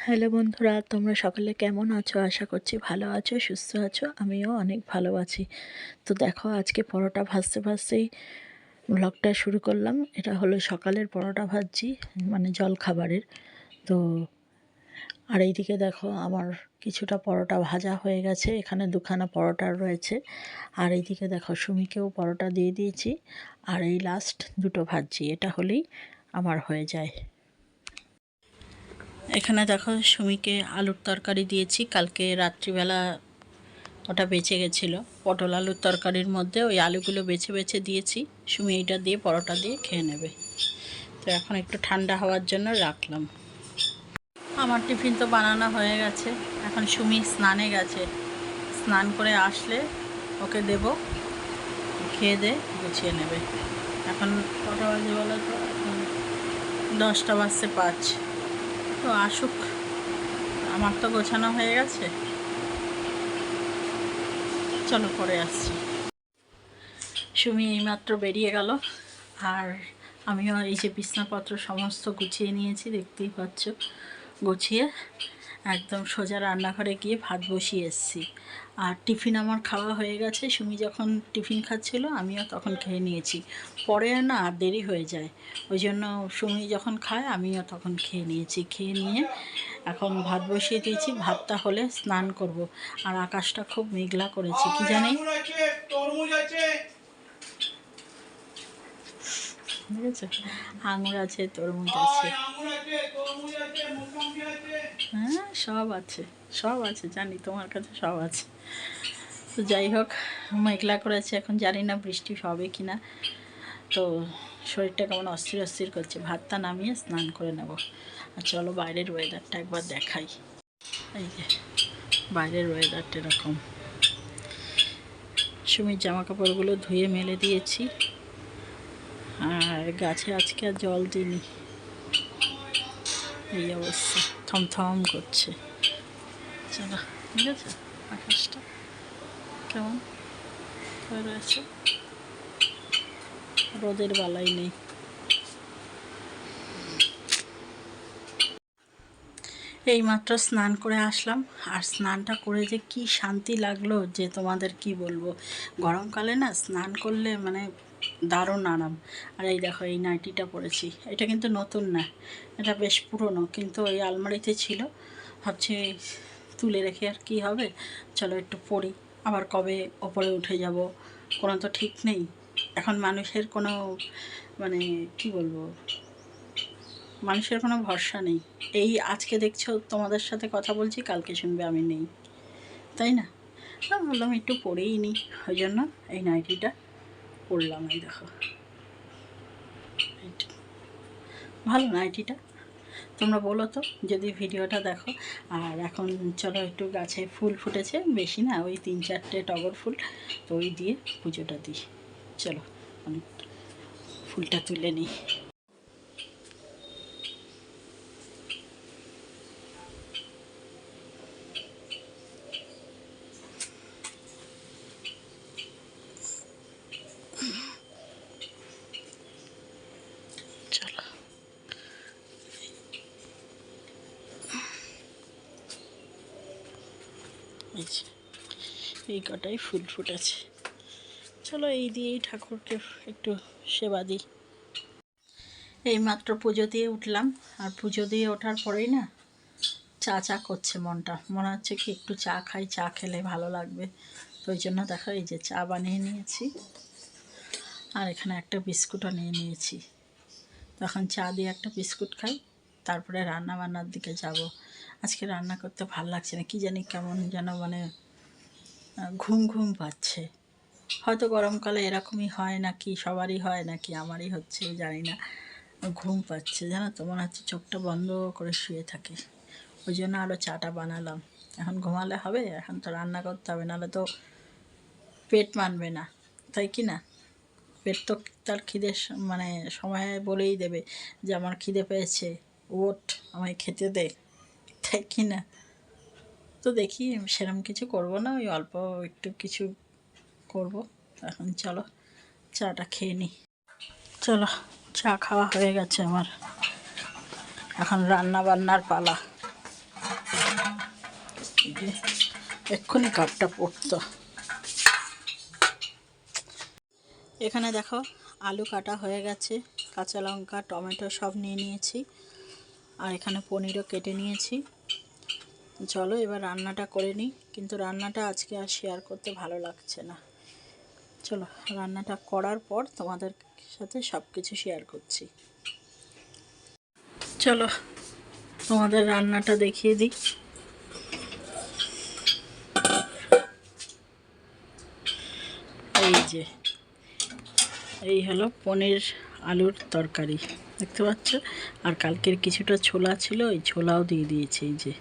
Hello বন্ধুরা, তোমরা সকলে কেমন আছো? আশা করছি ভালো আছো, সুস্থ আছো। আমিও অনেক ভালো আছি। তো দেখো, আজকে পরোটা ভাজতে ভাজতেই ব্লগটা শুরু করলাম। এটা হলো সকালের পরোটা ভাজছি, মানে জল খাবারের। তো আর এইদিকে দেখো, আমার কিছুটা পরোটা ভাজা হয়ে গেছে। এখানে দুখানা পরোটা রয়েছে। আর এইদিকে দেখো, সুমিকেও পরোটা দিয়ে দিয়েছি। আর এই লাস্ট দুটো ভাজছি, এটা হলেই আমার হয়ে যায়। এখানে দেখো, সুমিকে আলুর তরকারি দিয়েছি। কালকে রাত্রিবেলা ওটা বেঁচে গেছিলো, পটল আলুর তরকারির মধ্যে ওই আলুগুলো বেছে বেছে দিয়েছি। সুমি এইটা দিয়ে পরোটা দিয়ে খেয়ে নেবে। তো এখন একটু ঠান্ডা হওয়ার জন্য রাখলাম। আমার টিফিন তো বানানো হয়ে গেছে। এখন সুমি স্নানে গেছে, স্নান করে আসলে ওকে দেব, খেয়ে দে গুছিয়ে নেবে। এখন কটা বাজে বলো তো? এখন 10টা বাজতে 5। তো আসুক, আমার তো গোছানো হয়ে গেছে। চলো পরে আসছি। সুমি এইমাত্র বেরিয়ে গেল। আর আমিও এই যে বিছনাপত্র সমস্ত গুছিয়ে নিয়েছি, দেখতেই পাচ্ছ। গুছিয়ে একদম সোজা রান্নাঘরে গিয়ে ভাত বসিয়ে এসেছি। আর টিফিন আমার খাওয়া হয়ে গেছে। সুমি যখন টিফিন খাচ্ছিল আমিও তখন খেয়ে নিয়েছি। পরে না আর দেরি হয়ে যায়, ওই জন্য সুমি যখন খায় আমিও তখন খেয়ে নিয়েছি। খেয়ে নিয়ে এখন ভাত বসিয়ে দিয়েছি। ভাতটা হলে স্নান করব। আর আকাশটা খুব মেঘলা করেছে, কি জানি। ঠিক আছে, আঙুর আছে, তরমুজ আছে, হ্যাঁ সব আছে, সব আছে জানি, তোমার কাছে সব আছে। তো যাই হোক, মেঘলা করেছে, এখন জানি না বৃষ্টি হবে কি না। তো শরীরটা কেমন অস্থির অস্থির করছে। ভাতটা নামিয়ে স্নান করে নেব। আর চলো বাইরের ওয়েদারটা একবার দেখাই। এই যে বাইরের ওয়েদারটা এরকম। সুমির জামা কাপড়গুলো ধুয়ে মেলে দিয়েছি। আর গাছে আজকে আর জল দিইনি, এই অবস্থা, থমথম করছে। চলো, ঠিক আছে। আকাশটা কেমন হয়ে রয়েছে, রোদের বালাই নেই। এইমাত্র স্নান করে আসলাম। আর স্নানটা করে যে কি শান্তি লাগলো যে তোমাদের কি বলবো। গরমকালে না স্নান করলে মানে দারুণ আরাম। আর এই দেখো, এই নাইটিটা পরেছি, এটা কিন্তু নতুন না, এটা বেশ পুরনো, কিন্তু ওই আলমারিতে ছিল। ভাবছি তুলে রেখে আর কি হবে, চলো একটু পরি। আবার কবে ওপরে উঠে যাব কোনো তো ঠিক নেই। এখন মানুষের কোনো মানে কি বলবো, মানুষের কোনো ভরসা নেই। এই আজকে দেখছো তোমাদের সাথে কথা বলছি, কালকে শুনবে আমি নেই, তাই না? বললাম একটু পরেই নিই, ওই জন্য এই নাইটিটা পরলাম। এই দেখো, ভালো নাইটিটা, তোমরা বলো তো যদি ভিডিওটা দেখো। আর এখন চলো একটু গাছে ফুল ফুটেছে, বেশি না, ওই 3-4টে টগর ফুল, তো ওই দিয়ে পুজোটা দিই। চলো আমি ফুলটা তুলে নিই। চলো, এই কটাই ফুল ফুটেছে। চলো এই দিয়েই ঠাকুরকে একটু সেবা দিই। এইমাত্র পুজো দিয়ে উঠলাম। আর পুজো দিয়ে ওঠার পরেই না চা চা করছে মনটা, মনে হচ্ছে কি একটু চা খাই, চা খেলে ভালো লাগবে। তো ওই জন্য দেখো, এই যে চা বানিয়ে নিয়েছি। আর এখানে একটা বিস্কুটও নিয়ে নিয়েছি। তখন চা দিয়ে একটা বিস্কুট খাই, তারপরে রান্না বান্নার দিকে যাব। আজকে রান্না করতে ভাল লাগছে না, কি জানি কেমন যেন মানে ঘুম ঘুম পাচ্ছে। হয়তো গরমকালে এরকমই হয় নাকি, সবারই হয় নাকি আমারই হচ্ছে জানি না। ঘুম পাচ্ছে, জানো তো, মনে হচ্ছে চোখটা বন্ধ করে শুয়ে থাকি। ওই জন্য আরও চাটা বানালাম। এখন ঘুমালে হবে, এখন তো রান্না করতে হবে, নাহলে তো পেট মানবে না, তাই কি না? পেট তো তার খিদে মানে সময়ে বলেই দেবে যে আমার খিদে পেয়েছে, ওঠ আমায় খেতে দে, তাই কি না? তো দেখি সেরকম কিছু করব না, ওই অল্প একটু কিছু করব। এখন চলো চাটা খেয়ে নিই। চলো, চা খাওয়া হয়ে গেছে আমার, এখন রান্না বান্নার পালা। এক্ষুনি কাপটা পড়তো। এখানে দেখো আলু কাটা হয়ে গেছে, কাঁচা লঙ্কা টমেটো সব নিয়ে নিয়েছি, আর এখানে পনিরও কেটে নিয়েছি। চলো এবার রান্নাটা করে নিই, কিন্তু রান্নাটা আজকে আর শেয়ার করতে ভালো লাগছে না। চলো রান্নাটা করার পর তোমাদের সাথে সব কিছু শেয়ার করছি। চলো তোমাদের রান্নাটা দেখিয়ে দিই। এই যে এই হলো পনির আলুর তরকারি, দেখতে পাচ্ছ। আর কালকের কিছুটা ছোলা ছিল, ওই ছোলাও দিয়ে দিয়েছি। এই যে,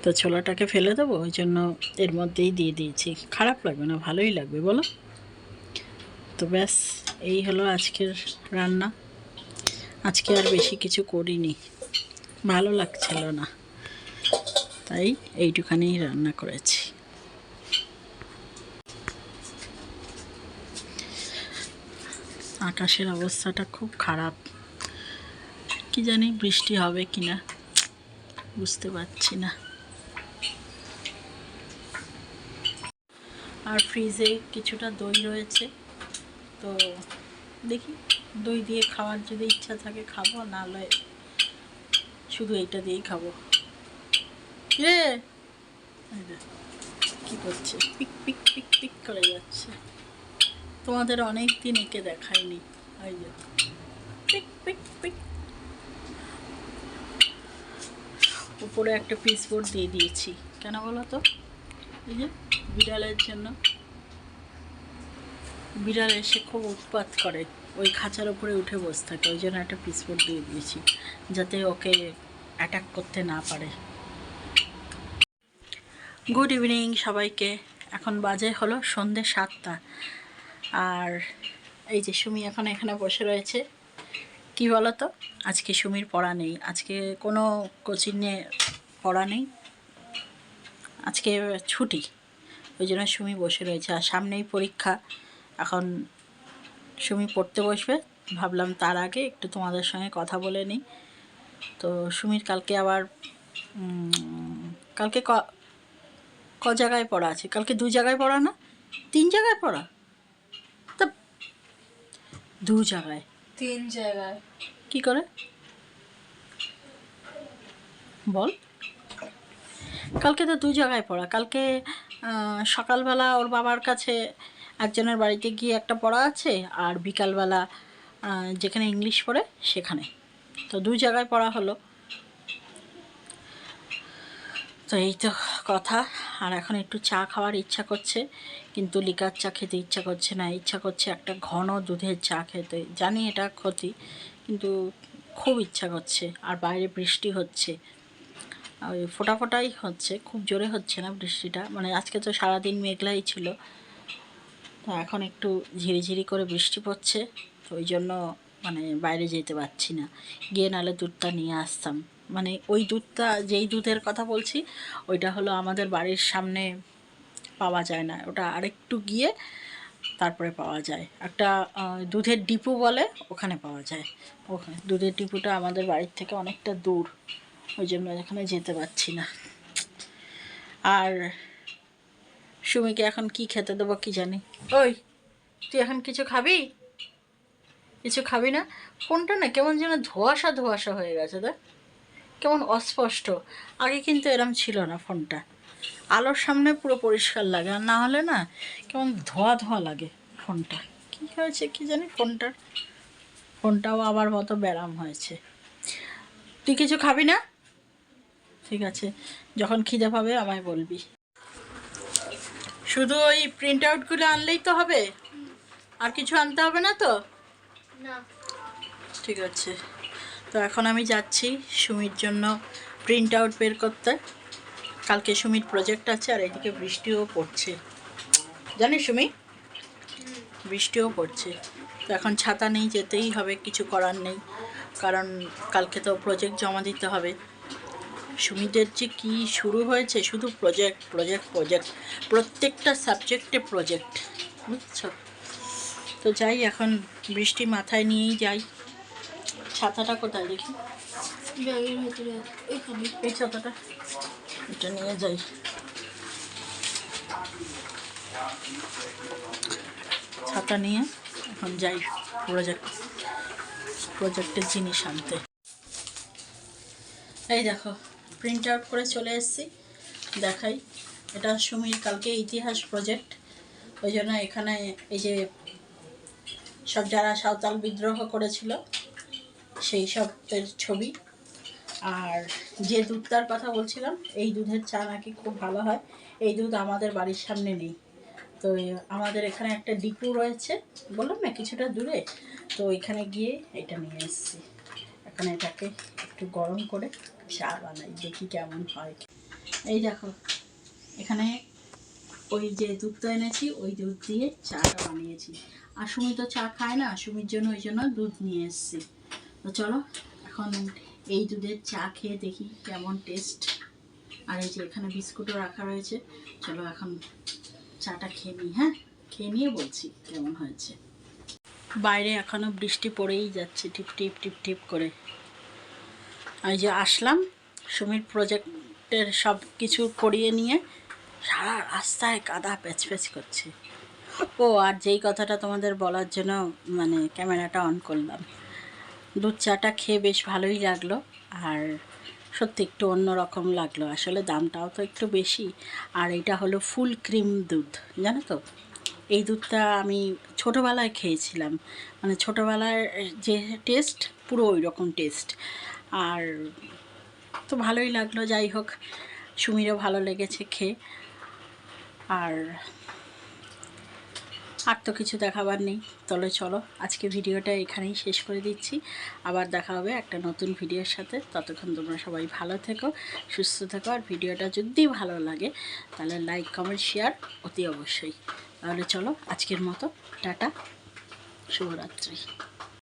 তো ছোলাটাকে ফেলে দেবো, ওই জন্য এর মধ্যেই দিয়ে দিয়েছি। খারাপ লাগবে না, ভালোই লাগবে বলো। তো ব্যাস এই হলো আজকের রান্না। আজকে আর বেশি কিছু করিনি, ভালো লাগছিল না, তাই এইটুখানি রান্না করেছি। আকাশের অবস্থাটা খুব খারাপ, কি জানি বৃষ্টি হবে কিনা বুঝতে পারছি না। আর ফ্রিজে কিছুটা দই রয়েছে, তো দেখি দই দিয়ে খাওয়ার যদি ইচ্ছা থাকে খাবো, নাহলে শুধু এইটা দিয়েই খাবো। কি করছে, পিক পিক পিক পিক করে যাচ্ছে। তোমাদের অনেক দিন একে দেখায়নি। এই যে পিক পিক পিক। উপরে একটা পিস বোর্ড দিয়ে দিয়েছি, কেন বলো তো? এই যে বিড়ালের জন্য। বিড়াল এসে খুব উৎপাত করে, ওই খাঁচার উপরে উঠে বসে থাকে, ওই জন্য একটা পিস বোর্ড দিয়ে দিয়েছি, যাতে ওকে অ্যাটাক করতে না পারে। গুড ইভিনিং সবাইকে। এখন বাজে হলো সন্ধ্যে 7টা। আর এই যে সুমি এখন এখানে বসে রয়েছে। কি বলো তো, আজকে সুমির পড়া নেই, আজকে কোনো কোচিংয়ে পড়া নেই, আজকে ছুটি, ওই জন্য সুমি বসে রয়েছে। আর সামনেই পরীক্ষা, এখন সুমি পড়তে বসবে। ভাবলাম তার আগে একটু তোমাদের সঙ্গে কথা বলে নিই। তো সুমির কালকে আবার কালকে ক জায়গায় পড়া আছে? কালকে 2 জায়গায় পড়া, না 3 জায়গায় পড়া? তা 2 জায়গায়, 3 জায়গায় কি করে বল? কালকে তো 2 জায়গায় পড়া। কালকে সকালবেলা ওর বাবার কাছে একজনের বাড়িতে গিয়ে একটা পড়া আছে, আর বিকালবেলা যেখানে ইংলিশ পড়ে সেখানে। তো 2 জায়গায় পড়া হলো। তো এই তো কথা। আর এখন একটু চা খাওয়ার ইচ্ছা করছে, কিন্তু লিকার চা খেতে ইচ্ছা করছে না, ইচ্ছা করছে একটা ঘন দুধের চা খেতে। জানি এটা ক্ষতি, কিন্তু খুব ইচ্ছা করছে। আর বাইরে বৃষ্টি হচ্ছে, ওই ফোঁটা ফোঁটাই হচ্ছে, খুব জোরে হচ্ছে না বৃষ্টিটা। মানে আজকে তো সারাদিন মেঘলাই ছিল, তো এখন একটু ঝিরিঝিরি করে বৃষ্টি পড়ছে, তো ওই জন্য মানে বাইরে যেতে পারছি না। গিয়ে নাহলে দুধটা নিয়ে আসতাম। মানে ওই দুধটা, যেই দুধের কথা বলছি, ওইটা হলো আমাদের বাড়ির সামনে পাওয়া যায় না, ওটা আরেকটু গিয়ে তারপরে পাওয়া যায়। একটা দুধের ডিপো বলে, ওখানে পাওয়া যায়। ওখানে দুধের ডিপোটা আমাদের বাড়ির থেকে অনেকটা দূর, ওই জন্য এখানে যেতে পারছি না। আর সুমিকে এখন কি খেতে দেবো কি জানি। ওই তুই এখন কিছু খাবি? কিছু খাবি না? ফোনটা না কেমন যেন ধোঁয়াশা ধোঁয়াশা হয়ে গেছে, দেখ কেমন অস্পষ্ট। আগে কিন্তু এরম ছিল না, ফোনটা আলোর সামনে পুরো পরিষ্কার লাগে, আর না হলে না কেমন ধোঁয়া ধোঁয়া লাগে ফোনটা। কি হয়েছে কি জানি ফোনটার, ফোনটাও আবার মতো ব্যারাম হয়েছে। তুই কিছু খাবি না? ঠিক আছে, যখন খিদে পাবে আমায় বলবি। শুধু ওই প্রিন্ট আউটগুলো আনলেই তো হবে, আর কিছু আনতে হবে না তো? না। ঠিক আছে, তো এখন আমি যাচ্ছি সুমির জন্য প্রিন্ট আউট বের করতে। কালকে সুমির প্রজেক্ট আছে, আর এদিকে বৃষ্টিও পড়ছে, জানিস সুমি বৃষ্টিও পড়ছে। তো এখন ছাতা নেই, যেতেই হবে, কিছু করার নেই, কারণ কালকে তো প্রজেক্ট জমা দিতে হবে। সুমিদের যে কী শুরু হয়েছে, শুধু প্রজেক্ট প্রজেক্ট প্রজেক্ট, প্রত্যেকটা সাবজেক্টে প্রজেক্ট, বুঝছো? তো যাই, এখন বৃষ্টি মাথায় নিয়েই যাই। ছাতাটা কোথায় দেখি? ব্যাগের ভেতরে এখানে এই ছাতাটা এটা নিয়ে যাই। ছাতা নিয়ে এখন যাই প্রজেক্টের জিনিস আনতে। এই দেখো প্রিন্ট আউট করে চলে এসেছি, দেখাই। এটা সুমির কালকে ইতিহাস প্রজেক্ট, ওই জন্য এখানে এই যে সব যারা সাঁওতাল বিদ্রোহ করেছিল সেই সবের ছবি। আর যে দুধটার কথা বলছিলাম, এই দুধের চা নাকি খুব ভালো হয়। এই দুধ আমাদের বাড়ির সামনে নেই, তো আমাদের এখানে একটা ডিপু রয়েছে, বললাম না কিছুটা দূরে, তো ওইখানে গিয়ে এটা নিয়ে এসেছি। এখন এটাকে একটু গরম করে চা বানাই, দেখি কেমন হয়। এই দেখো এখানে ওই যে দুধটা এনেছি, ওই দুধ দিয়ে চাটা বানিয়েছি। আর সুমি তো চা খায় না, সুমির জন্য ওই জন্য দুধ নিয়ে এসেছি। তো চলো এখন এই দুধের চা খেয়ে দেখি কেমন টেস্ট। আর এই যে এখানে বিস্কুটও রাখা রয়েছে, চলো এখন চাটা খেয়ে নিই। হ্যাঁ, খেয়ে নিয়ে বলছি কেমন হয়েছে। বাইরে এখনও বৃষ্টি পড়েই যাচ্ছে, টিপ টিপ টিপ টিপ করে। এই যে আসলাম সুমির প্রজেক্টের সব কিছু করিয়ে নিয়ে, সারা রাস্তায় কাদা প্যাচপ্যাচ করছে। ও আর যেই কথাটা তোমাদের বলার জন্য মানে ক্যামেরাটা অন করলাম, দুধ চাটা খেয়ে বেশ ভালোই লাগলো। আর সত্যি একটু অন্যরকম লাগলো, আসলে দামটাও তো একটু বেশি। আর এটা হলো ফুল ক্রিম দুধ, জানো তো। এই দুধটা আমি ছোটোবেলায় খেয়েছিলাম, মানে ছোটোবেলার যে টেস্ট পুরো ওই রকম টেস্ট। আর তো ভালোই লাগলো, যাই হোক সুমিরও ভালো লেগেছে খেয়ে। আর তো কিছু দেখাবার নেই, তাহলে চলো আজকে ভিডিওটা এখানেই শেষ করে দিচ্ছি। আবার দেখা হবে একটা নতুন ভিডিওর সাথে। ততক্ষণ তোমরা সবাই ভালো থেকো, সুস্থ থেকো। আর ভিডিওটা যদি ভালো লাগে তাহলে লাইক কমেন্ট শেয়ার অতি অবশ্যই। তাহলে চলো আজকের মতো টাটা, শুভরাত্রি।